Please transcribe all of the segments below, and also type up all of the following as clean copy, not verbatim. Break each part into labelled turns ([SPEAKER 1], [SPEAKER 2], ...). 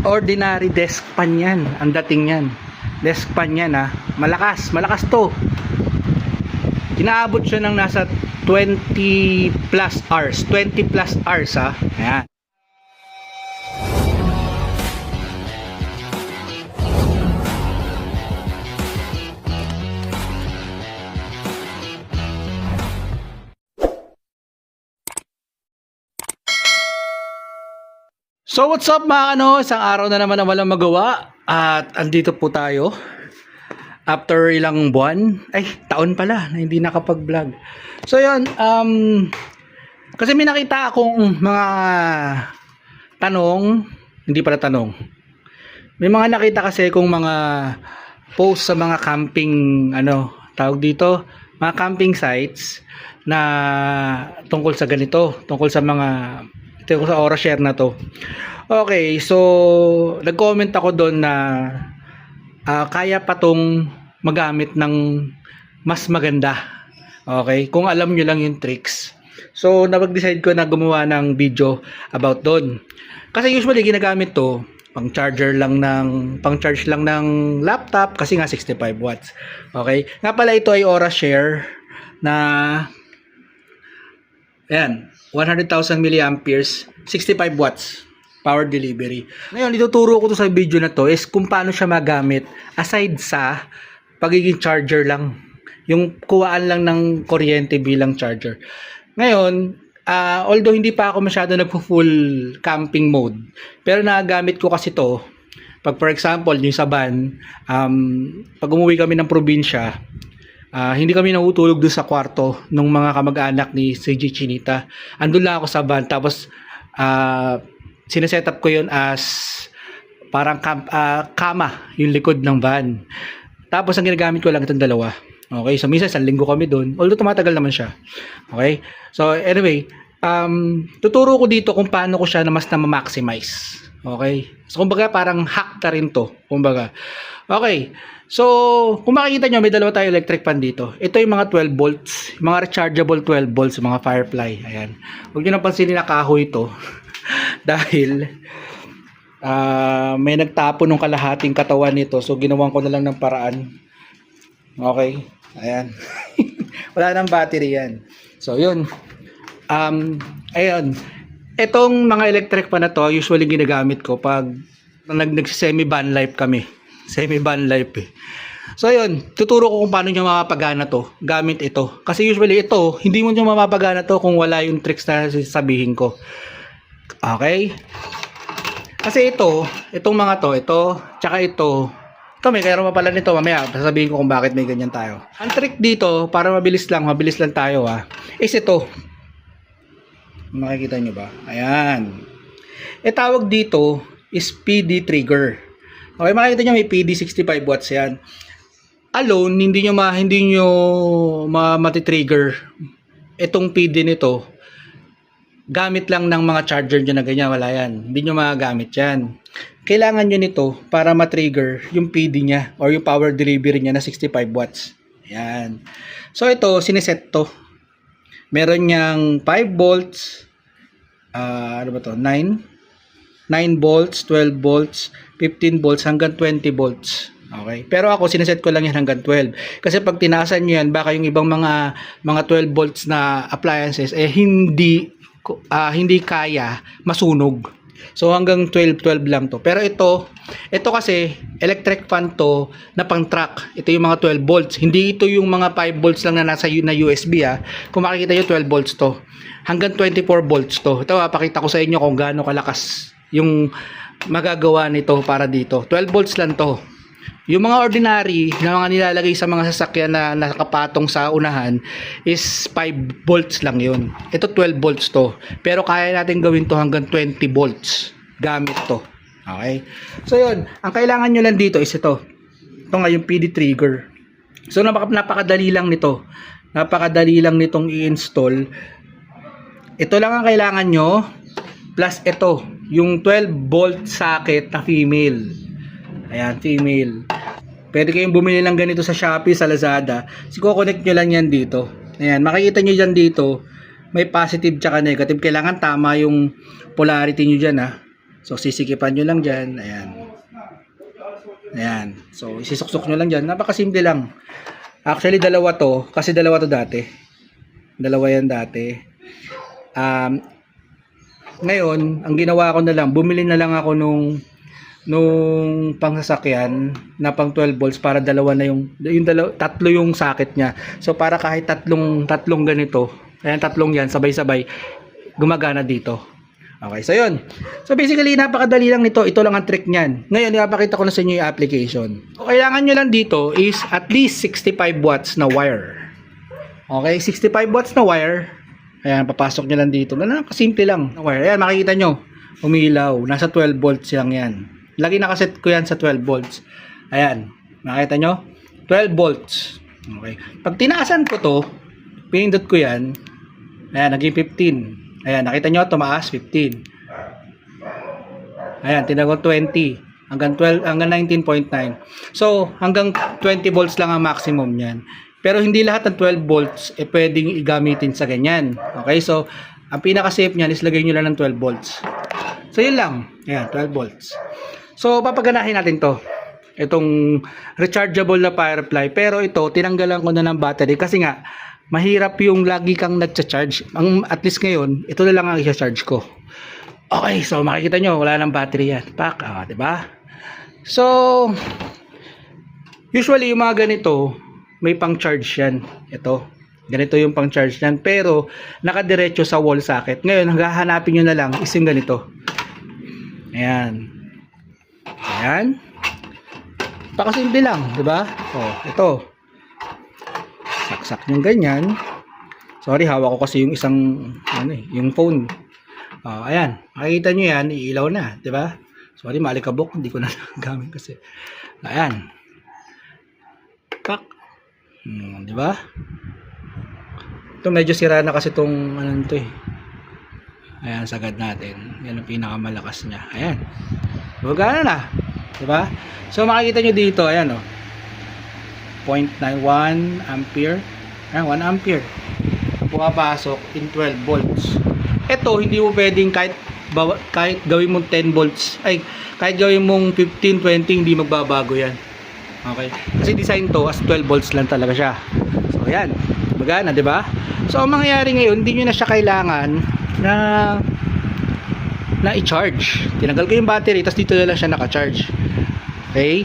[SPEAKER 1] ordinary desk fan yan. Ang dating yan. Desk fan yan ha. Malakas. Malakas to. Inaabot siya ng nasa 20 plus hours. 20 plus hours ha. Ayan. So what's up mga isang araw na naman na walang magawa at andito po tayo after ilang buwan, taon pala na hindi nakapag-vlog. So yun, kasi may nakita akong mga tanong, hindi pala tanong. May mga nakita kasi kung mga post sa mga camping, tawag dito, mga camping sites na tungkol sa ganito, tungkol sa mga tungkol sa Oroshare na to. Okay, so nag-comment ako doon na kaya pa tong magamit ng mas maganda. Okay, kung alam nyo lang yung tricks. So napag-decide ko na gumawa ng video about doon. Kasi usually ginagamit to pang charge lang ng laptop kasi nga 65 watts. Okay, nga pala ito ay Oroshare na ayan, 100,000 milliamperes, 65 watts power delivery. Ngayon, ituturo ko to sa video na to is kung paano siya magamit aside sa pagiging charger lang. Yung kuwaan lang ng kuryente bilang charger. Ngayon, although hindi pa ako masyado nagpo-full camping mode, pero nagagamit ko kasi to pag for example, yung sa van, pag umuwi kami ng probinsya, hindi kami natutulog doon sa kwarto ng mga kamag-anak ni CJ Chinita. Andun lang ako sa van tapos sineset up ko yun as parang kama yung likod ng van. Tapos ang ginagamit ko lang itong dalawa. Okay, so minsan isang linggo kami doon. Although tumatagal naman siya. Okay, so anyway, tuturo ko dito kung paano ko siya na mas na ma-maximize. Okay, so kumbaga parang hack na rin to. Kumbaga, okay. So, kung makikita nyo, may dalawa tayo electric fan dito. Ito yung mga 12 volts, mga rechargeable 12 volts, mga Firefly. Ayan. Huwag nyo napansinin na kahoy ito. Dahil, may nagtapo ng kalahating katawan nito. So, ginawan ko na lang ng paraan. Okay. Ayan. Wala nang battery yan. So, yun. Ayun. Itong mga electric fan na to, usually ginagamit ko pag nag-semi-van life kami. Semi-van life eh. So yun, tuturo ko kung paano nyo mapapagana to gamit ito. Kasi usually ito, hindi mo nyo mapapagana to kung wala yung tricks na sasabihin ko. Okay? Kasi itong mga to, tsaka ito may kaya pala nito mamaya, sasabihin ko kung bakit may ganyan tayo. Ang trick dito, para mabilis lang tayo is ito. Makikita nyo ba? Ayan. Tawag dito is PD trigger. Okay, makikita nyo may PD 65 watts yan. Alone, hindi nyo mati-trigger itong PD nito. Gamit lang ng mga charger nyo na ganyan, wala yan. Hindi nyo magagamit yan. Kailangan nyo nito para ma-trigger yung PD niya or yung power delivery niya na 65 watts. Yan. So ito, sineset to. Meron niyang 5 volts, 9 volts, 12 volts, 15 volts hanggang 20 volts. Okay? Pero ako sineset ko lang yan hanggang 12. Kasi pag tinaasan niyo yan, baka yung ibang mga 12 volts na appliances hindi kaya masunog. So hanggang 12 lang to. Pero ito kasi electric fan to na pang-track. Ito yung mga 12 volts. Hindi ito yung mga 5 volts lang na nasa USB Kung makikita niyo 12 volts to. Hanggang 24 volts to. Ito papakita ko sa inyo kung gaano kalakas yung magagawa nito para dito. 12 volts lang to. Yung mga ordinary na mga nilalagay sa mga sasakyan na nakapatong sa unahan is 5 volts lang yun. Ito 12 volts to. Pero kaya natin gawin to hanggang 20 volts gamit to. Okay? So yun, ang kailangan nyo lang dito is ito. Ito nga yung PD trigger. So napakadali lang nito. Napakadali lang nitong i-install. Ito lang ang kailangan nyo plus ito, yung 12 volt socket na female. Ayan, female. Pwede kayong bumili lang ganito sa Shopee, sa Lazada. Siko-connect nyo lang yan dito. Ayan, makikita nyo dyan dito, may positive tsaka negative. Kailangan tama yung polarity nyo dyan So, sisikipan nyo lang dyan. Ayan. Ayan. So, isisuksok nyo lang dyan. Napakasimple lang. Actually, dalawa to. Kasi dalawa to dati. Dalawa yan dati. Ngayon, ang ginawa ko na lang, bumili na lang ako nung pangsasakyan na pang 12 volts para dalawa na tatlo yung socket niya. So, para kahit tatlong ganito, ayan, tatlong yan, sabay-sabay, gumagana dito. Okay, so yun. So basically, napakadali lang nito. Ito lang ang trick niyan. Ngayon, ipapakita ko na sa inyo yung application. So, kailangan nyo lang dito is at least 65 watts na wire. Okay, 65 watts na wire. Ayan, papasok nyo lang dito. Kasimple lang na wire. Ayan, makikita nyo. Umilaw. Nasa 12 volts lang yan. Lagi nakaset ko yan sa 12 volts. Ayan, makikita nyo? 12 volts. Okay. Pag tinaasan ko to, pinindot ko yan. Ayan, naging 15. Ayan, nakita nyo, tumaas, 15. Ayan, tinagot 20. Hanggang 19.9. So, hanggang 20 volts lang ang maximum niyan. Pero hindi lahat ng 12 volts pwedeng igamitin sa ganyan. Okay, so, ang pinaka-safe niyan is lagay nyo lang ng 12 volts. So, yun lang. Ayan, 12 volts. So, papaganahin natin to. Itong rechargeable na Firefly. Pero ito, tinanggalan ko na ng battery kasi nga, mahirap yung lagi kang nagcha-charge. At least ngayon, ito na lang ang i-charge ko. Okay, so makikita nyo, wala nang battery yan. Pak, diba? So, usually yung mga ganito, may pang-charge yan. Ito, ganito yung pang-charge yan. Pero, nakadiretso sa wall socket. Ngayon, hahanapin nyo na lang, is yung ganito. Ayan. Ayan. Pakasimple lang, diba? Oh, ito. Saksak yung ganyan. Sorry, hawak ko kasi yung isang yung phone. Ayan, makikita nyo yan, iilaw na, 'di ba? Sorry, malikabok, hindi ko na gamit kasi. Ayan. Pak. 'Di ba? Ito medyo sira na kasi tong ano to eh. Ayan, sagad natin. Yan ang pinakamalakas niya. Ayan. Gumagana na, 'di ba? So makikita nyo dito, ayan oh. 0.91 ampere. Ayan, 1 ampere. Pumapasok in 12 volts. Ito, hindi mo pwedeng kahit gawin mong 10 volts. Ay, kahit gawin mong 15, 20, hindi magbabago yan. Okay? Kasi design to as 12 volts lang talaga siya. So, ayan. Magana, di ba? So, ang mangyayari ngayon, hindi nyo na siya kailangan na i-charge. Tinanggal ko yung battery, tapos dito na lang siya naka-charge. Okay?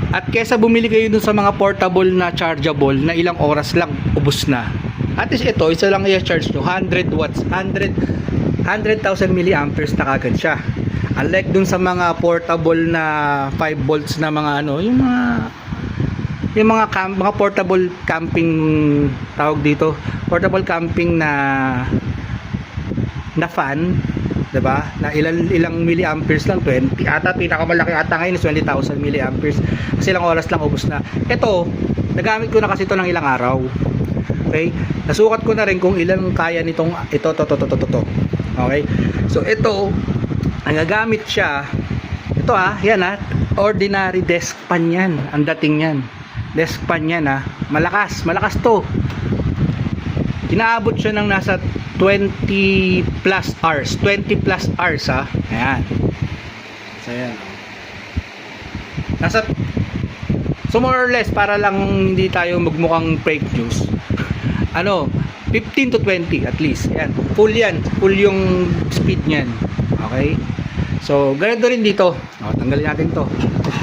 [SPEAKER 1] At kesa bumili kayo dun sa mga portable na chargeable na ilang oras lang ubos na. At least ito, isa lang i-charge nyo, 100 watts, 100,000 milliamperes na kagad siya. Unlike dun sa mga portable na 5 volts na mga yung mga portable camping tawag dito, portable camping na fan, 'di ba? Na ilang milliamperes lang, 20 ata, pinakamalaki ata ngayon is 20,000 milliamperes. Kasi ilang oras lang ubos na. Ito, nagamit ko na kasi ito ng ilang araw. Okay? Nasukat ko na rin kung ilang kaya nitong ito. Okay? So ito, ang gagamit siya, ito yan ordinary desk fan yan. Ang dating yan. Desk fan yan Malakas to. Inaabot siya ng nasa 20 plus hours ayan. So ayan, so more or less, para lang hindi tayo magmukhang fake news, 15 to 20 at least. Ayan, full yung speed niyan. Okay, so ganito rin dito. Tanggalin natin to.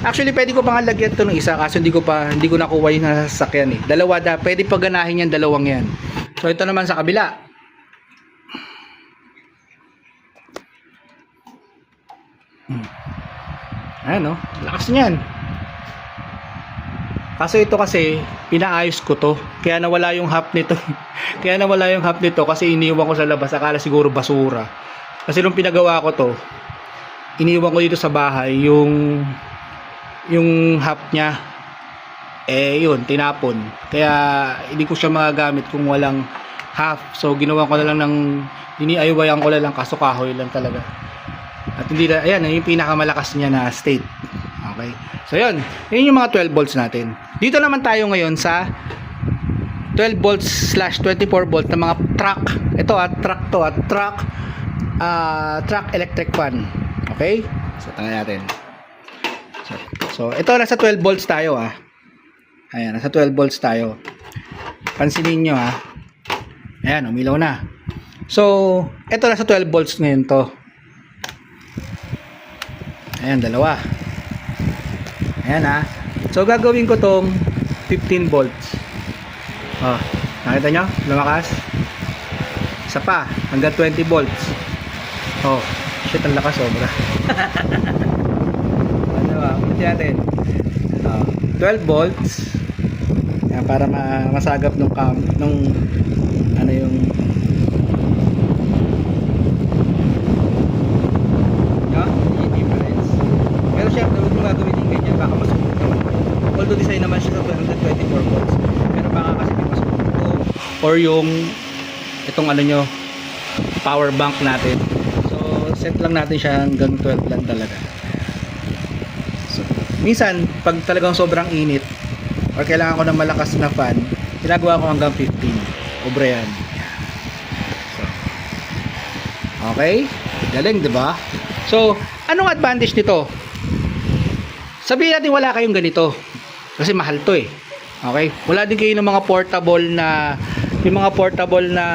[SPEAKER 1] Actually, pwede ko pang lagyan to ng isa kasi hindi ko nakuha yung sasakyan dalawa pwede pa ganahin yan, dalawang yan. So ito naman sa kabila. Ayan lakas niyan. Kaso ito kasi pinaayos ko to, kaya nawala yung half nito. Kasi iniwan ko sa labas, akala siguro basura. Kasi nung pinagawa ko to, iniwan ko dito sa bahay yung half niya. Yun, tinapon. Kaya hindi ko siya magagamit kung walang half. So ginawa ko na lang diniaywayan ko lang, kaso kahoy lang talaga. At hindi na, ayan, yung pinakamalakas niya na state. Okay. So yun yung mga 12 volts natin. Dito naman tayo ngayon sa 12 volts / 24 volt na mga truck. Ito truck truck electric fan. Okay? So, tanggalin natin. So, ito nasa 12 volts tayo Ayan, nasa 12 volts tayo. Pansinin nyo Ayan, umilaw na. So, ito nasa 12 volts ngayon to. Ayan, dalawa. Ayan So, gagawin ko tong 15 volts. Nakita nyo? Lumakas. Isa pa, hanggang 20 volts. Shit, ang lakas sobra. Ulit natin. 12 volts. Ayan, para masagap nung ano yung yung difference. Pero syempre, huwag mo gagawin yung ganyan, baka masunog naman. Although design naman siya sa 224 volts. Pero baka kasi may masunog ito. Or yung itong power bank natin. So, set lang natin siya hanggang 12 lang talaga. So, minsan, pag talagang sobrang init or kailangan ko ng malakas na fan, ginagawa ko hanggang 15. Obra yan. So, okay? Galing, diba? So, anong advantage nito? Sabihin natin wala kayong ganito. Kasi mahal to Okay? Wala din kayo ng mga portable na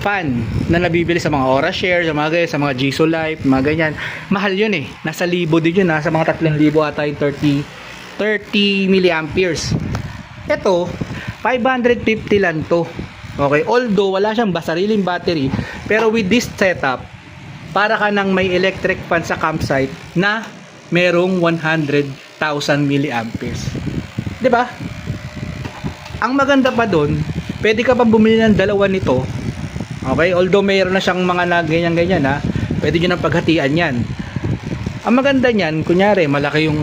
[SPEAKER 1] fan na nabibili sa mga Aura Share, sa mga ganyan, sa mga Jisoo Life, mga ganyan. Mahal yun Nasa libo din yun Sa mga 3,000 ata yung 30 milliamperes. Ito, 550 lang to. Okay? Although wala siyang sariling battery, pero with this setup, para ka nang may electric fan sa campsite na merong 100,000 milliamperes. 'Di ba? Ang maganda pa doon, pwede ka pa bumili ng dalawa nito. Okay? Although mayroon na siyang mga ganyan-ganyan pwede nyo nang paghatian yan. Ang maganda niyan, kunyari, malaki yung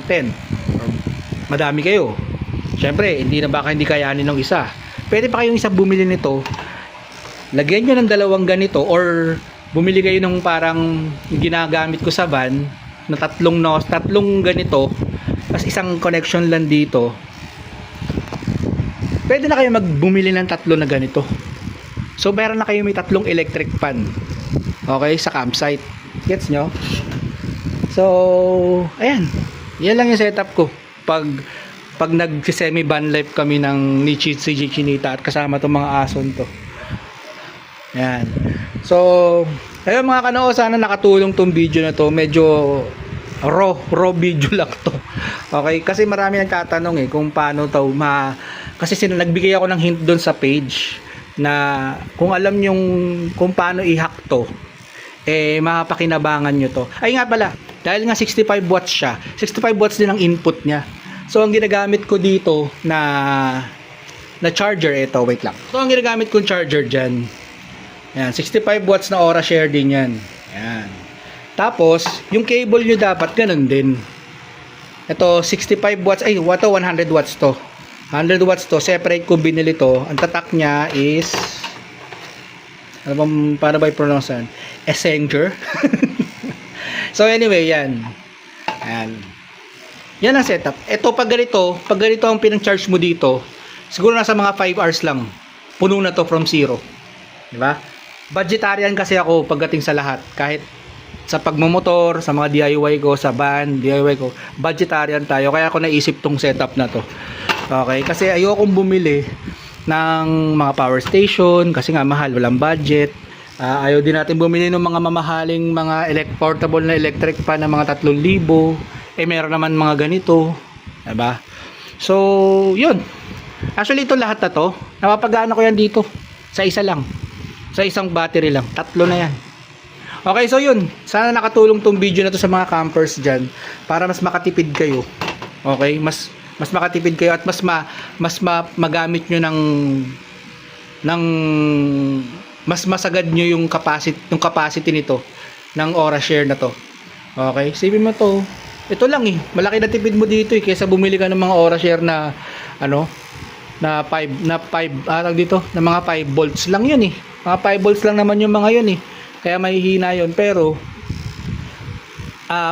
[SPEAKER 1] 10. Or madami kayo. Siyempre, baka hindi kayanin ng isa. Pwede pa kayong isa bumili nito. Lagyan nyo ng dalawang ganito or bumili kayo ng parang ginagamit ko sa van na tatlong ganito. Tapos isang connection lang dito. Pwede na kayo bumili ng tatlo na ganito. So, meron na kayo may tatlong electric fan. Okay? Sa campsite. Gets nyo? So, ayan. Yan lang yung setup ko. Pag nag-semi van life kami ng ni CJ Chinita at kasama itong mga ason to. Ayan. So, ayun mga kanoo, sana nakatulong tong video na to. Medyo raw video lang to. Okay? Kasi marami nagtatanong kung paano to kasi nagbigay ako ng hint doon sa page na kung alam yung kung paano i-hack to, makapakinabangan nyo to. Ay nga pala, dahil nga 65 watts siya, 65 watts din ang input niya. So, ang ginagamit ko dito na charger, wait lang. So, ang ginagamit kong charger dyan, ayan, 65 watts na Aura Share din yan. Ayan. Tapos, yung cable nyo dapat ganun din. Ito, 65 watts, 100 watts to. 100 watts to, separate ko binili to. Ang tatak niya is paano ba i-pronounce yan? Essenger. So anyway, yan. Ayan. Yan ang setup. Ito pag ganito ang pinang-charge mo dito, siguro nasa mga 5 hours lang. Puno na to from zero. Di ba? Budgetarian kasi ako pagdating sa lahat. Kahit sa pagmamotor, sa mga DIY ko, sa van, DIY ko, budgetarian tayo. Kaya ako naisip tong setup na to. Okay, kasi ayokong bumili ng mga power station kasi nga mahal, walang budget. Ayaw din natin bumili ng mga mamahaling mga portable na electric fan na mga 3,000. Meron naman mga ganito, diba? So, yun. Actually, ito lahat na to, napapagana ko yan dito sa isa lang. Sa isang battery lang. 3 na yan. Okay, so yun. Sana nakatulong tong video na to sa mga campers dyan para mas makatipid kayo. Okay, mas makatipid kayo at mas magamit nyo ng mas masagad nyo yung capacity nito ng Aura Share na to. Okay, sipin mo to. Ito lang malaki na tipid mo dito kaysa bumili ka ng mga Aura Share na na 5 dito na mga 5 volts lang yun mga 5 volts lang naman yung mga yun kaya mahihina yun, pero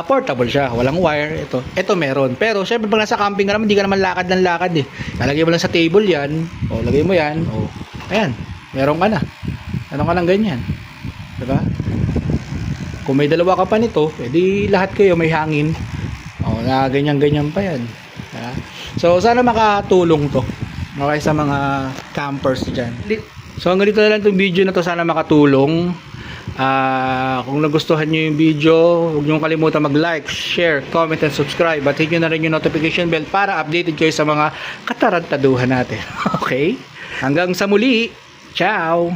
[SPEAKER 1] portable siya, walang wire. Ito meron, pero syempre pag nasa camping ka naman, hindi ka naman lakad ng lakad lalagay mo lang sa table yan, lagay mo yan, ayan, meron ka ng ganyan, Kung may dalawa ka pa nito, edi lahat kayo may hangin. Na ganyan-ganyan pa yan. So, sana makatulong to. Okay, sa mga campers dyan. So, hanggang dito na lang itong video na to. Sana makatulong. Kung nagustuhan nyo yung video, huwag nyo kalimutan mag-like, share, comment, and subscribe. At hit nyo na rin yung notification bell para updated kayo sa mga katarantaduhan natin. Okay? Hanggang sa muli. Ciao!